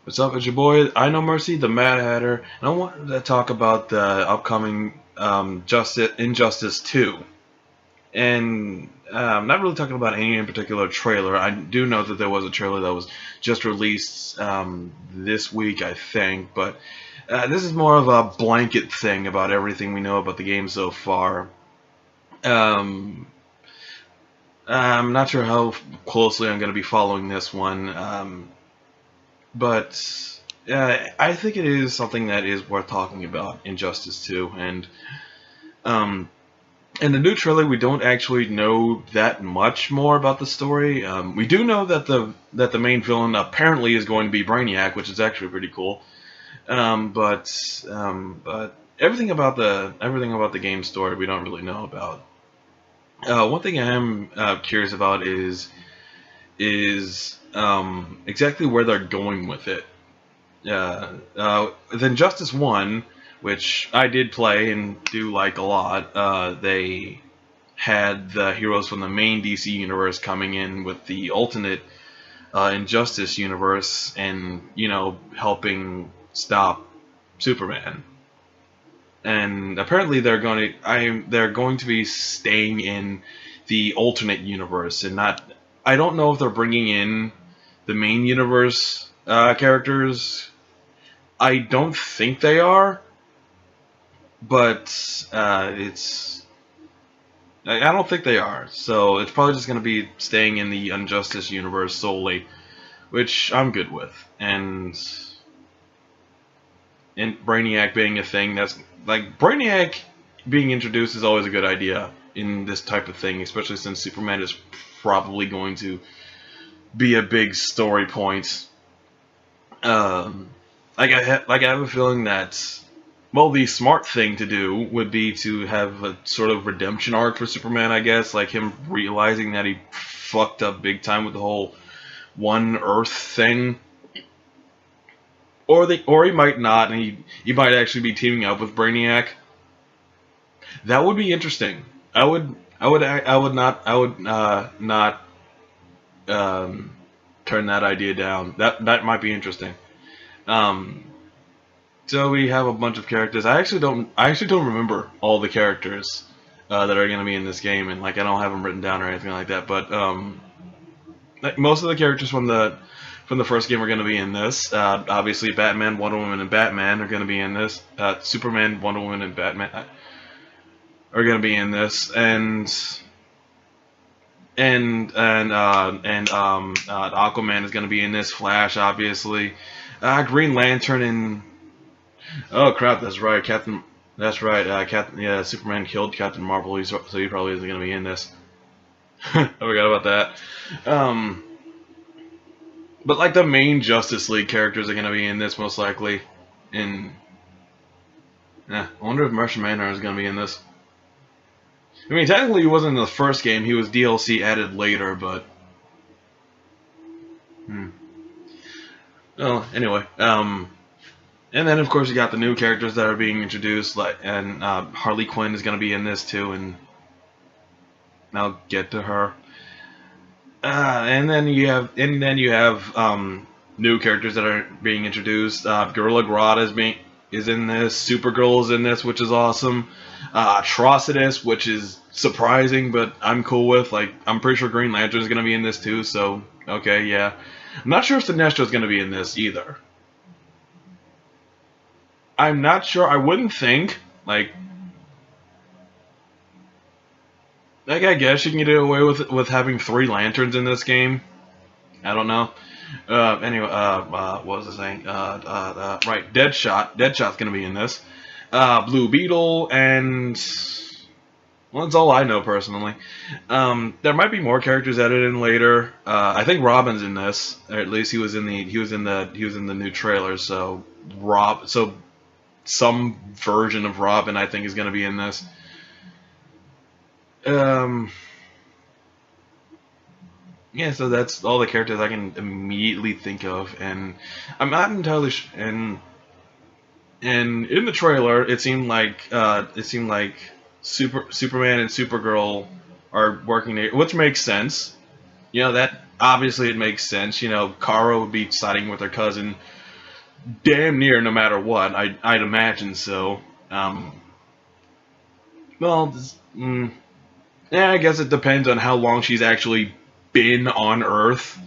What's up? It's your boy, I Know Mercy, the Mad Hatter, and I wanted to talk about the upcoming Injustice 2. And I'm not really talking about any in particular trailer. I do know that there was a trailer that was just released this week, I think, but this is more of a blanket thing about everything we know about the game so far. Um, I'm not sure how closely I'm going to be following this one. But I think it is something that is worth talking about, Injustice 2, and um, in the new trailer we don't actually know that much more about the story. We do know that the main villain apparently is going to be Brainiac, which is actually pretty cool. But everything about the game story we don't really know about. One thing I am curious about is exactly where they're going with it. Then Justice 1, which I did play and do like a lot, they had the heroes from the main DC universe coming in with the alternate Injustice universe and, helping stop Superman. And apparently they're going to be staying in the alternate universe and not. I don't know if they're bringing in the main universe characters. I don't think they are, but it's. I don't think they are. So it's probably just going to be staying in the Injustice universe solely, which I'm good with. And Brainiac being a thing, that's like Brainiac being introduced is always a good idea in this type of thing, especially since Superman is probably going to be a big story point. Um, I have a feeling that, well, the smart thing to do would be to have a sort of redemption arc for Superman, I guess, like him realizing that he fucked up big time with the whole One Earth thing, or he might not, and he might actually be teaming up with Brainiac. That would be interesting. I would not um, turn that idea down. That might be interesting. Um, So we have a bunch of characters. I actually don't remember all the characters that are going to be in this game, and like I don't have them written down or anything like that. But like, most of the characters from the first game are going to be in this. Obviously, Batman, Wonder Woman, and Batman are going to be in this. Superman, Wonder Woman, and Batman are going to be in this, and Aquaman is going to be in this. Flash, obviously. Green Lantern and Oh crap! That's right, Captain. That's right, Captain. Yeah, Superman killed Captain Marvel, so he probably isn't going to be in this. I forgot about that. But like the main Justice League characters are going to be in this most likely. In I wonder if Martian Manhunter is going to be in this. I mean, technically he wasn't in the first game; he was DLC added later. But hmm. Well, anyway. And then of course you got the new characters that are being introduced, like and Harley Quinn is going to be in this too, and I'll get to her. And then you have new characters that are being introduced. Gorilla Grodd is in this. Supergirl is in this, which is awesome. Atrocitus, which is surprising, but I'm cool with. Like, I'm pretty sure Green Lantern is going to be in this too. So okay, yeah. I'm not sure if Sinestro is going to be in this either. I'm not sure. I wouldn't think. Like I guess you can get away with having three lanterns in this game. I don't know. Anyway, what was I saying? Right, Deadshot. Deadshot's gonna be in this. Blue Beetle, and well, that's all I know personally. There might be more characters added in later. I think Robin's in this, or at least he was in the new trailer. So some version of Robin, I think, is gonna be in this. Um, yeah, so that's all the characters I can immediately think of, and I'm not entirely and in the trailer, it seemed like Superman and Supergirl are working there, which makes sense. That obviously it makes sense. Kara would be siding with her cousin damn near no matter what. I'd imagine so. Well, yeah, I guess it depends on how long she's actually been on Earth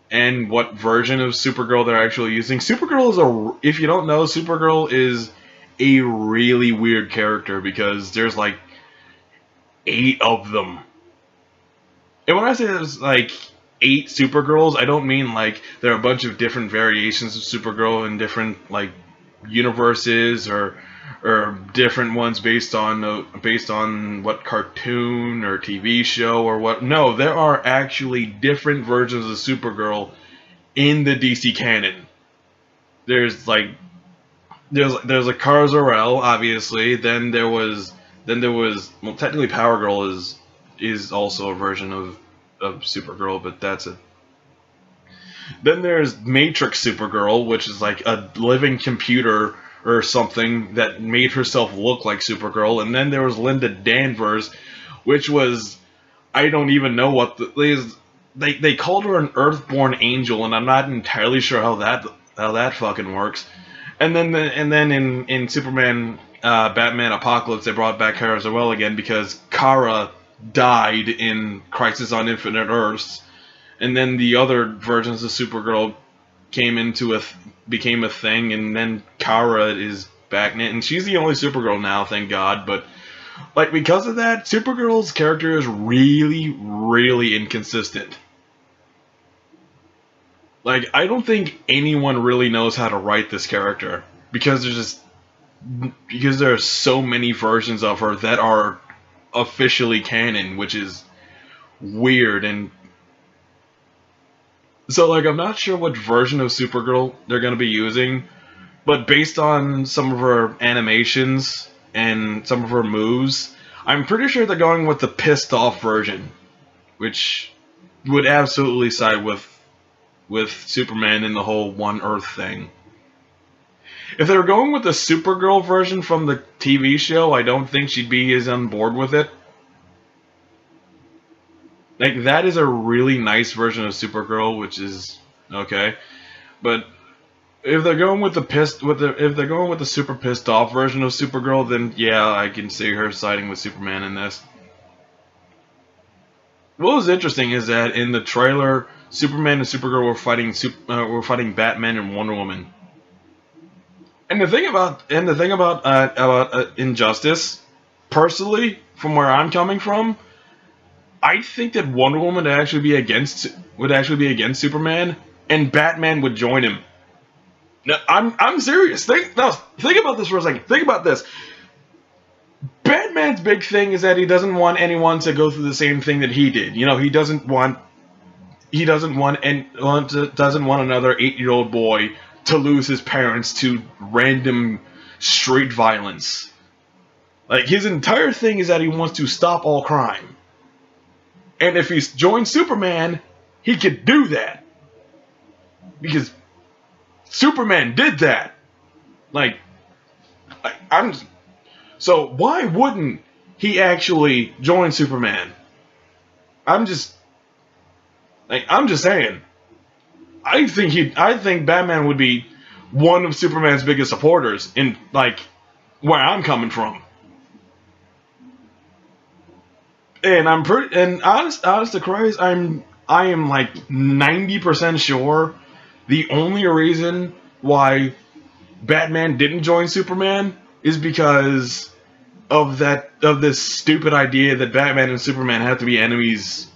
and what version of Supergirl they're actually using. Supergirl is if you don't know, Supergirl is a really weird character because there's like 8 of them. And when I say there's like 8 Supergirls, I don't mean like there are a bunch of different variations of Supergirl in different like universes or different ones based on what cartoon or TV show or what. No, there are actually different versions of Supergirl in the DC canon. There's a Kara Zor-El, obviously. Then there was well, technically Power Girl is also a version of Supergirl, but that's it. Then there's Matrix Supergirl, which is like a living computer or something that made herself look like Supergirl. And then there was Linda Danvers, which was, I don't even know what they called her an Earthborn Angel, and I'm not entirely sure how that fucking works. And then in Superman Batman Apocalypse, they brought back Kara Zor-El again because Kara died in Crisis on Infinite Earths. And then the other versions of Supergirl became a thing, and then Kara is back, and she's the only Supergirl now, thank God. But like because of that, Supergirl's character is really, really inconsistent. Like I don't think anyone really knows how to write this character because there are so many versions of her that are officially canon, which is weird. And so, like, I'm not sure what version of Supergirl they're going to be using, but based on some of her animations and some of her moves, I'm pretty sure they're going with the pissed off version, which would absolutely side with Superman and the whole One Earth thing. If they were going with the Supergirl version from the TV show, I don't think she'd be as on board with it. Like, that is a really nice version of Supergirl, which is okay. But if they're going with if they're going with the super pissed off version of Supergirl, then yeah, I can see her siding with Superman in this. What was interesting is that in the trailer, Superman and Supergirl were fighting Batman and Wonder Woman. And the thing about Injustice, personally, from where I'm coming from, I think that Wonder Woman would actually be against Superman, and Batman would join him. No, I'm serious. Think about this for a second. Think about this. Batman's big thing is that he doesn't want anyone to go through the same thing that he did. You know, he doesn't want another 8-year-old boy to lose his parents to random street violence. Like, his entire thing is that he wants to stop all crime. And if he joined Superman, he could do that. Because Superman did that. Like, so why wouldn't he actually join Superman? I'm just saying. I think Batman would be one of Superman's biggest supporters in, like, where I'm coming from. And honest to Christ, I am like 90% sure the only reason why Batman didn't join Superman is because of this stupid idea that Batman and Superman have to be enemies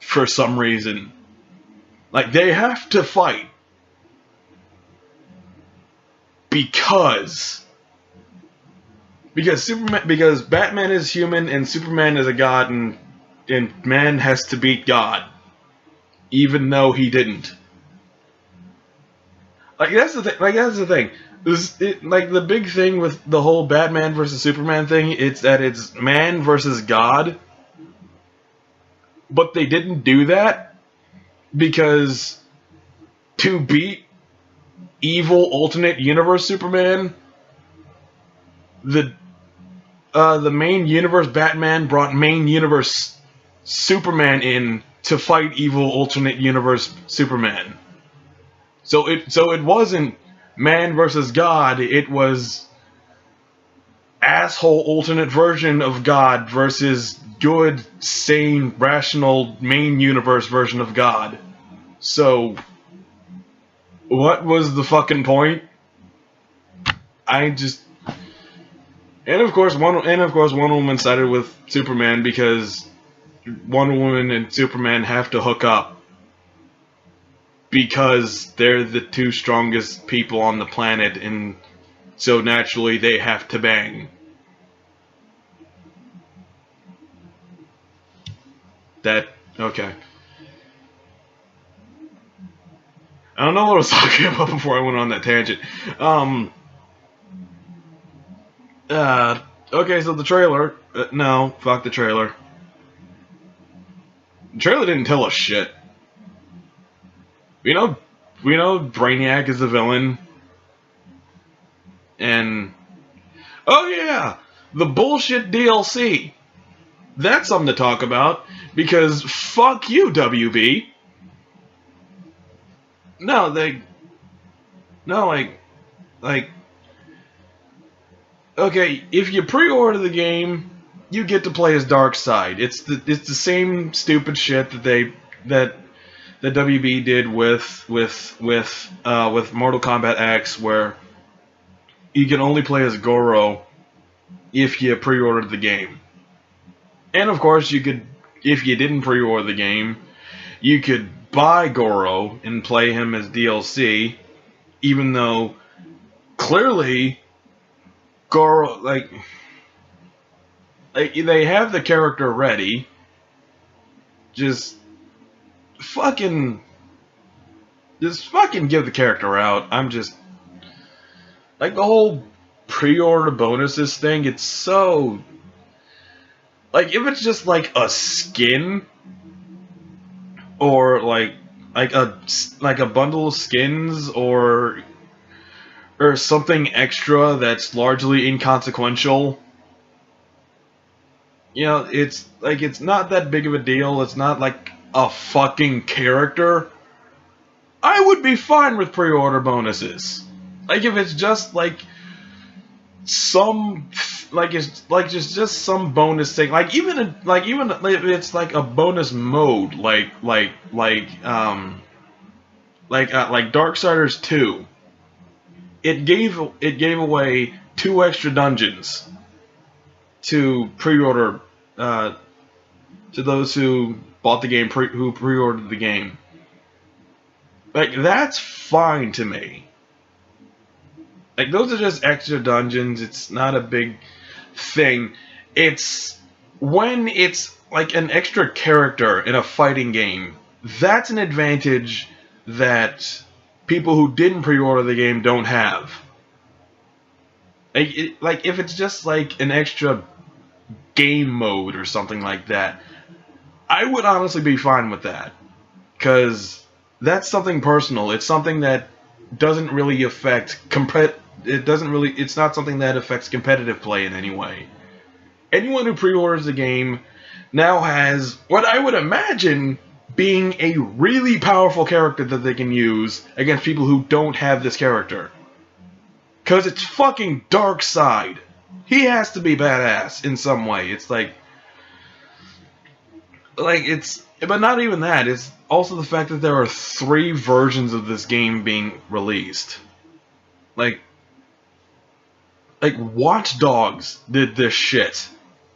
for some reason. Like, they have to fight because Batman is human and Superman is a god, and man has to beat God, even though he didn't. Like, that's the thing. The big thing with the whole Batman versus Superman thing, it's that it's man versus God. But they didn't do that because to beat evil alternate universe Superman, the main universe Batman brought main universe Superman in to fight evil alternate universe Superman. So it wasn't man versus God. It was asshole alternate version of God versus good, sane, rational main universe version of God. So what was the fucking point? I just Wonder Woman sided with Superman because Wonder Woman and Superman have to hook up because they're the two strongest people on the planet, and so naturally they have to bang. That okay. I don't know what I was talking about before I went on that tangent. Um. Okay, so the trailer. No, fuck the trailer. The trailer didn't tell us shit. We know, we know Brainiac is the villain, and oh yeah, the bullshit DLC. That's something to talk about because fuck you, WB. No, no, like, okay, if you pre-order the game, you get to play as Darkseid. It's the same stupid shit that WB did with Mortal Kombat X, where you can only play as Goro if you pre-ordered the game. And of course, you could, if you didn't pre-order the game, you could buy Goro and play him as DLC, even though clearly Goro, like they have the character ready. Just fucking, just fucking give the character out. I'm just like the whole pre-order bonuses thing. It's so like if it's just like a skin or like a bundle of skins or something extra that's largely inconsequential. You know, it's like it's not that big of a deal. It's not like a fucking character. I would be fine with pre-order bonuses. Like if it's just like some it's like just some bonus thing. Like even if it's like a bonus mode, like Darksiders 2. It gave away 2 extra dungeons to pre-order to those who bought the game who pre-ordered the game. Like that's fine to me. Like those are just extra dungeons. It's not a big thing. It's when it's like an extra character in a fighting game. That's an advantage that people who didn't pre-order the game don't have. Like if it's just like an extra game mode or something like that, I would honestly be fine with that. Because that's something personal. It's something that doesn't really affect it's not something that affects competitive play in any way. Anyone who pre-orders the game now has what I would imagine being a really powerful character that they can use against people who don't have this character. Because it's fucking Darkseid. He has to be badass in some way. It's like it's, but not even that. It's also the fact that there are 3 versions of this game being released. Like Watch Dogs did this shit,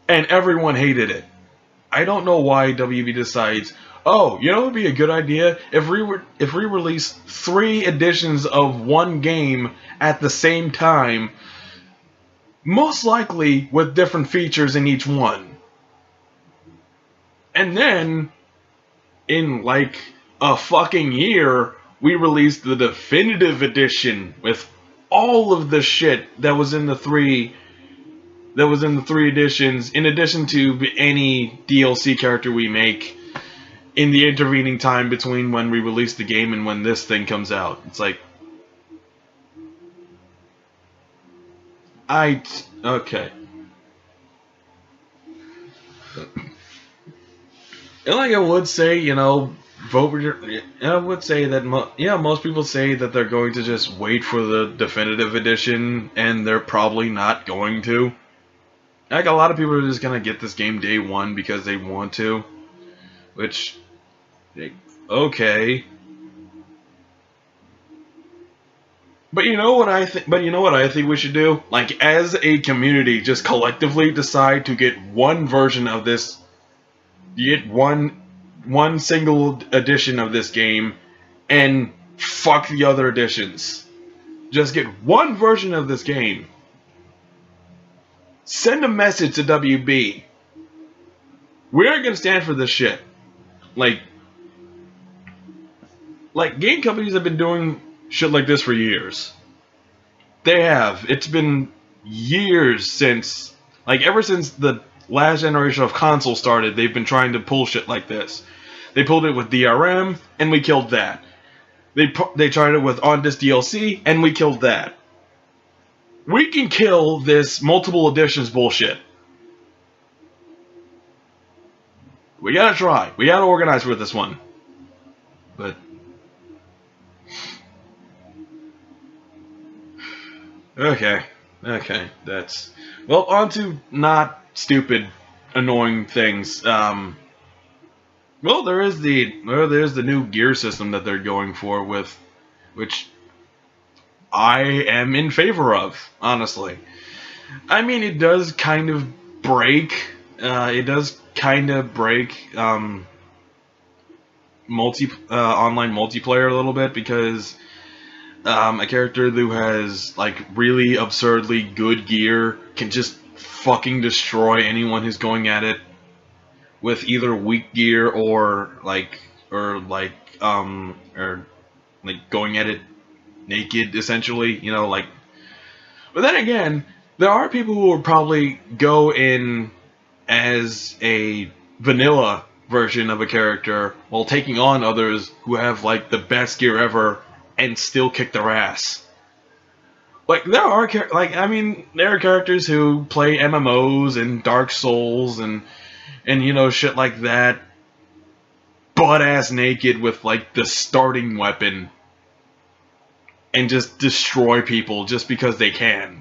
and everyone hated it. I don't know why WB decides, oh, you know what would be a good idea? If we release 3 editions of one game at the same time, most likely with different features in each one. And then, in like a fucking year, we released the definitive edition with all of the shit that was in the 3 editions, in addition to any DLC character we make in the intervening time between when we release the game and when this thing comes out. It's like, okay. And like I would say, you know, vote with your. I would say that most people say that they're going to just wait for the definitive edition, and they're probably not going to. Like a lot of people are just gonna get this game day one because they want to, which, okay. But you know what I think? But you know what I think we should do? Like, as a community, just collectively decide to get one version of this. You get one single edition of this game, and fuck the other editions. Just get one version of this game. Send a message to WB. We aren't gonna stand for this shit. Like game companies have been doing shit like this for years. They have. It's been years since, like, ever since the last generation of consoles started, they've been trying to pull shit like this. They pulled it with DRM, and we killed that. They tried it with on-disc DLC, and we killed that. We can kill this multiple editions bullshit. We gotta try. We gotta organize with this one. But okay, that's on to not stupid, annoying things. There's the new gear system that they're going for with, which I am in favor of, honestly. I mean, it does kind of break. It does kind of break online multiplayer a little bit because a character who has like really absurdly good gear can just fucking destroy anyone who's going at it with either weak gear or going at it naked, essentially, but then again, there are people who will probably go in as a vanilla version of a character while taking on others who have like the best gear ever and still kick their ass. There are characters who play MMOs and Dark Souls and shit like that, butt ass naked with like the starting weapon and just destroy people just because they can.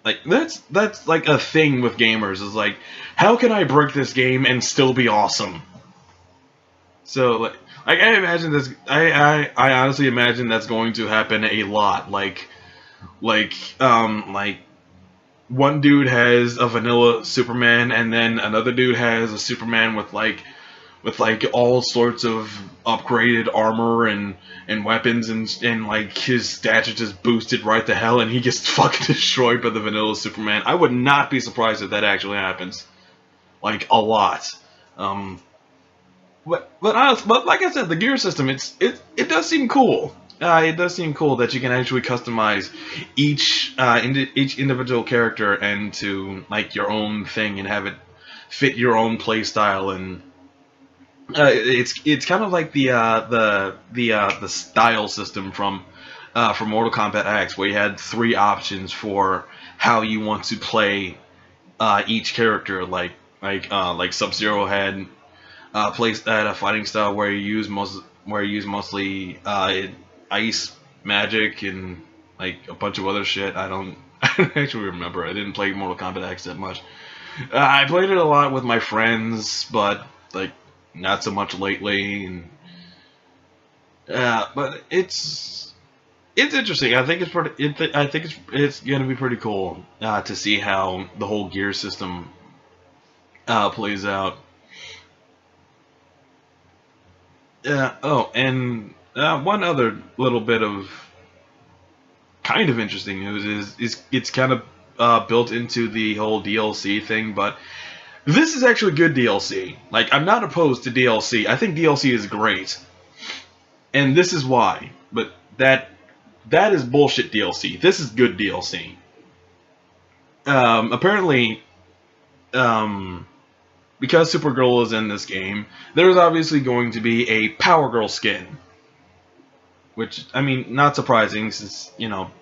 That's like a thing with gamers, is like, how can I break this game and still be awesome? So I imagine this. I honestly imagine that's going to happen a lot. Like one dude has a vanilla Superman, and then another dude has a Superman with all sorts of upgraded armor and weapons, and like his stats are just boosted right to hell, and he gets fucking destroyed by the vanilla Superman. I would not be surprised if that actually happens, like a lot. But like I said, the gear system, it does seem cool. It does seem cool that you can actually customize each individual character into like your own thing and have it fit your own play style, and it's kind of like the style system from Mortal Kombat X, where you had 3 options for how you want to play each character. Like Sub-Zero had a fighting style where you use mostly ice, magic, and like a bunch of other shit. I don't actually remember. I didn't play Mortal Kombat X that much. I played it a lot with my friends, but like not so much lately. And but it's interesting. I think it's gonna be pretty cool to see how the whole gear system plays out. And one other little bit of kind of interesting news is it's kind of built into the whole DLC thing, but this is actually good DLC. Like, I'm not opposed to DLC. I think DLC is great, and this is why. But that is bullshit DLC. This is good DLC. Apparently, because Supergirl is in this game, there's obviously going to be a Power Girl skin. Which, I mean, not surprising, since,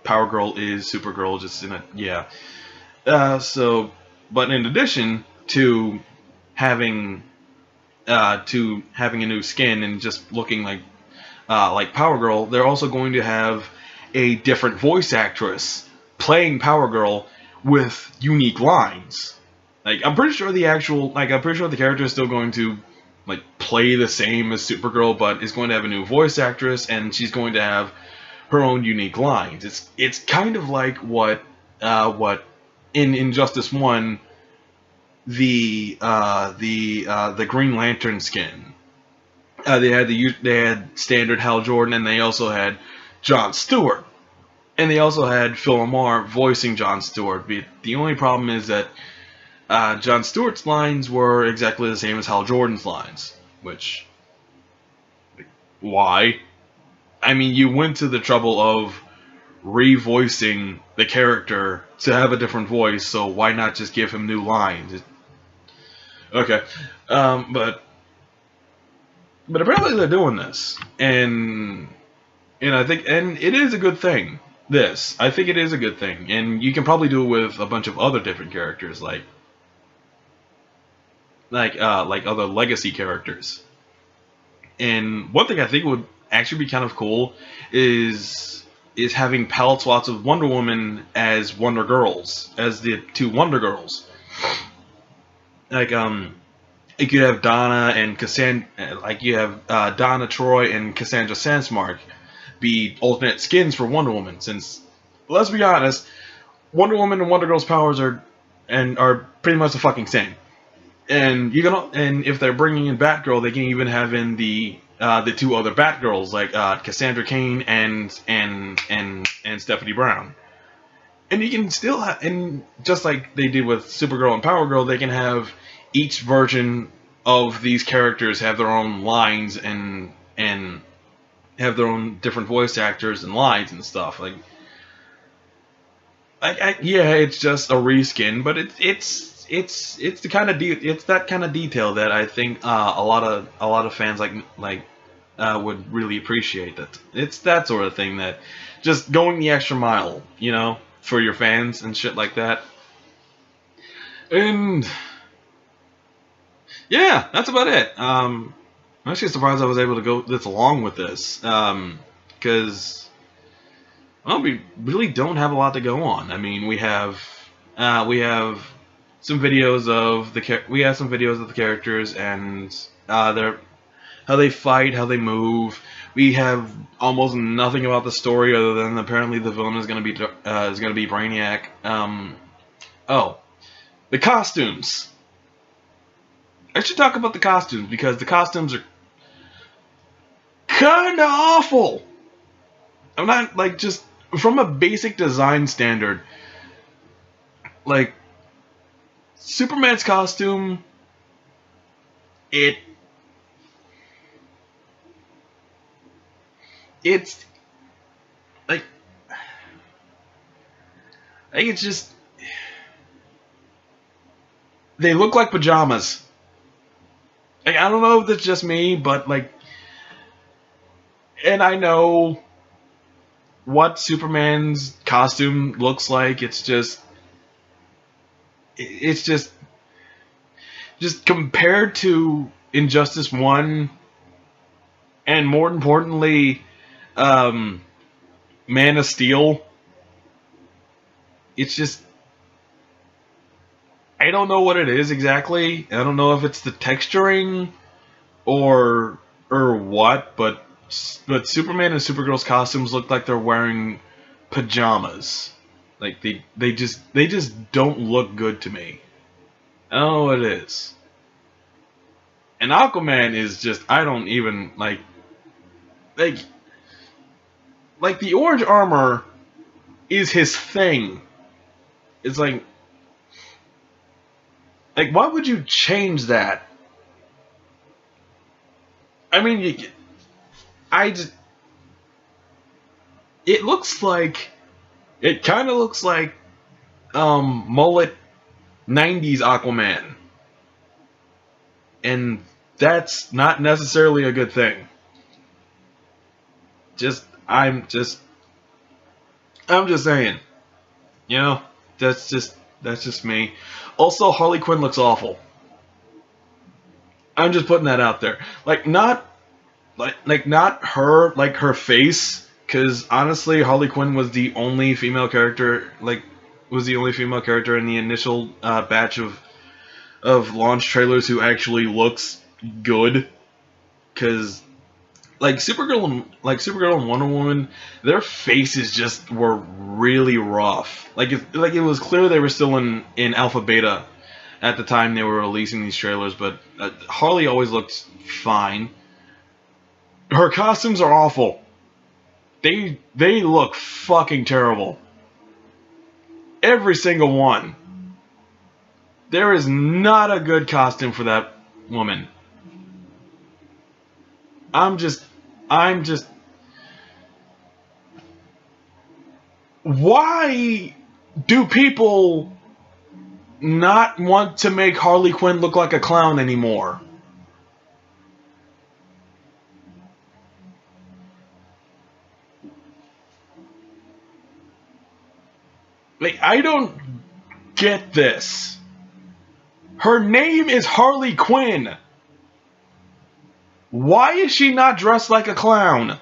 Power Girl is Supergirl, just in a, yeah. But in addition to having to having a new skin and just looking like Power Girl, they're also going to have a different voice actress playing Power Girl with unique lines. I'm pretty sure the character is still going to play the same as Supergirl, but is going to have a new voice actress, and she's going to have her own unique lines. It's kind of like what in Injustice 1, the Green Lantern skin. They had standard Hal Jordan, and they also had Jon Stewart, and they also had Phil Lamar voicing Jon Stewart. The only problem is that Jon Stewart's lines were exactly the same as Hal Jordan's lines. Which, why? I mean, you went to the trouble of revoicing the character to have a different voice, so why not just give him new lines? Okay, but apparently they're doing this, and I think it is a good thing. I think it is a good thing, and you can probably do it with a bunch of other different characters, like other legacy characters. And one thing I think would actually be kind of cool is having palette swaps of Wonder Woman as Wonder Girls, as the two Wonder Girls. You could have Donna and Cassandra, you have Donna Troy and Cassandra Sandsmark be alternate skins for Wonder Woman. Since, let's be honest, Wonder Woman and Wonder Girl's powers are pretty much the fucking same. And if they're bringing in Batgirl, they can even have in the two other Batgirls, like Cassandra Cain and Stephanie Brown. And you can still and just like they did with Supergirl and Power Girl, they can have each version of these characters have their own lines and have their own different voice actors and lines and stuff. Yeah, it's just a reskin, but it's the kind of it's that kind of detail that I think a lot of fans would really appreciate. That it's that sort of thing, that just going the extra mile, for your fans and shit like that. And yeah, that's about it. I'm actually surprised I was able to go this long with this, because we really don't have a lot to go on. I mean, we have some videos of the characters and how they fight, how they move. We have almost nothing about the story other than apparently the villain is going to be Brainiac. The costumes. I should talk about the costumes because the costumes are kind of awful. I'm not just from a basic design standard. Superman's costume, it's it's just, they look like pajamas. I don't know if that's just me, but and I know what Superman's costume looks like. It's just compared to Injustice 1, and more importantly, Man of Steel. It's just, I don't know what it is exactly. I don't know if it's the texturing or what, but Superman and Supergirl's costumes look like they're wearing pajamas. They just don't look good to me. I don't know what it is. And Aquaman is just, I don't even like the orange armor is his thing. It's why would you change that? I mean, it kind of looks like mullet 90s Aquaman, and that's not necessarily a good thing. I'm just saying, that's just me. Also, Harley Quinn looks awful. I'm just putting that out there. Like not not her, like her face, because honestly, Harley Quinn was the only female character, in the initial batch of launch trailers who actually looks good. Because Supergirl and Wonder Woman, their faces just were really rough. It was clear they were still in alpha beta at the time they were releasing these trailers, but Harley always looked fine. Her costumes are awful. They look fucking terrible. Every single one. There is not a good costume for that woman. I'm just why do people not want to make Harley Quinn look like a clown anymore? Like, I don't get this. Her name is Harley Quinn. Why is she not dressed like a clown?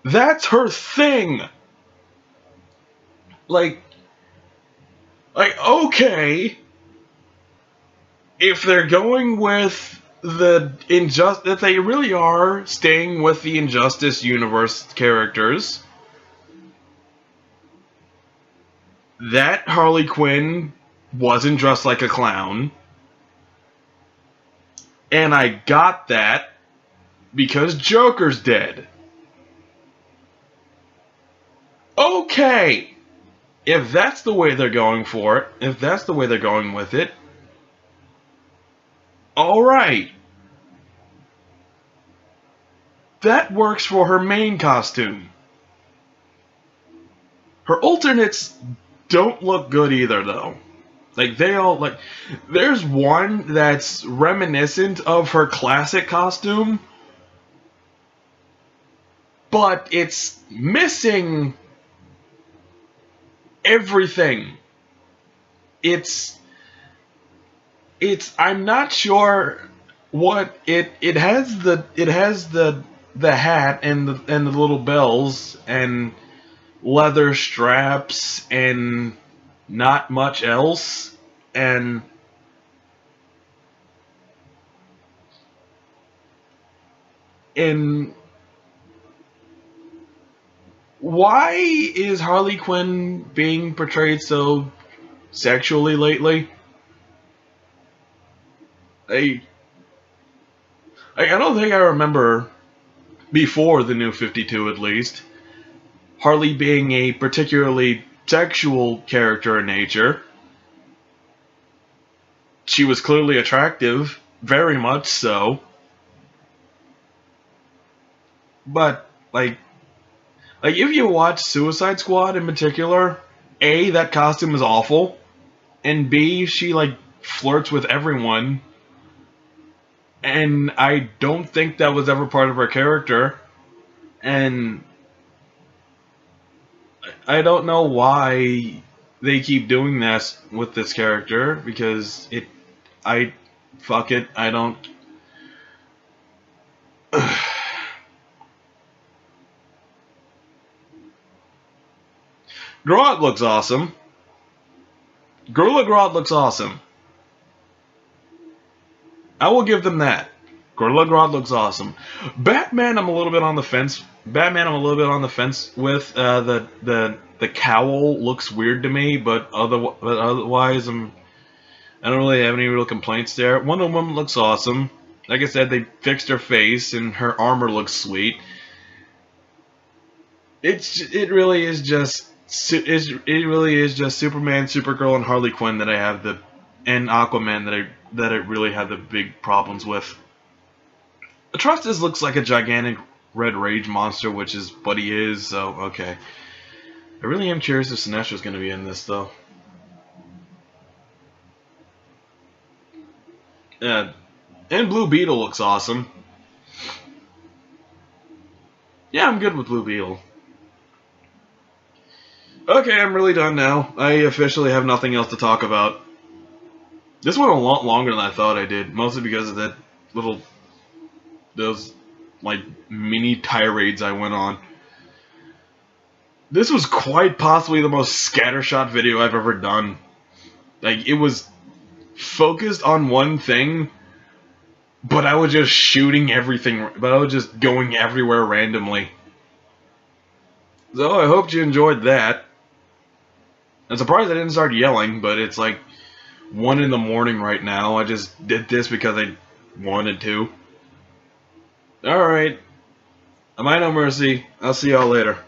That's her thing. Like okay, if they're going with if they really are staying with the Injustice universe characters, that Harley Quinn wasn't dressed like a clown. And I got that because Joker's dead. Okay, if that's the way they're going for it, if that's the way they're going with it, alright. That works for her main costume. Her alternates don't look good either, though. There's one that's reminiscent of her classic costume, but it's missing everything. I'm not sure what it has the hat and the little bells and leather straps and not much else, and why is Harley Quinn being portrayed so sexually lately? I don't think I remember, before the New 52 at least, Harley being a particularly sexual character in nature. She was clearly attractive, very much so. But, if you watch Suicide Squad in particular, A, that costume is awful, and B, she, flirts with everyone, and I don't think that was ever part of her character, and I don't know why they keep doing this with this character, because I don't... Grodd looks awesome. Gorilla Grodd looks awesome. I will give them that. Gorilla Grodd looks awesome. Batman, I'm a little bit on the fence. With. The cowl looks weird to me, but otherwise, I don't really have any real complaints there. Wonder Woman looks awesome. Like I said, they fixed her face, and her armor looks sweet. It really is just Superman, Supergirl, and Harley Quinn that I have and Aquaman that I really have the big problems with. Atrocitus looks like a gigantic red rage monster, which is what he is, so okay. I really am curious if Sinestro's going to be in this, though. And Blue Beetle looks awesome. Yeah, I'm good with Blue Beetle. Okay, I'm really done now. I officially have nothing else to talk about. This went a lot longer than I thought I did, mostly because of those like mini tirades I went on. This was quite possibly the most scattershot video I've ever done. Like, it was focused on one thing, but I was just shooting everything, but I was just going everywhere randomly. So I hope you enjoyed that. I'm surprised I didn't start yelling, but it's like 1 in the morning right now. I just did this because I wanted to. Alright. Am I no mercy? I'll see y'all later.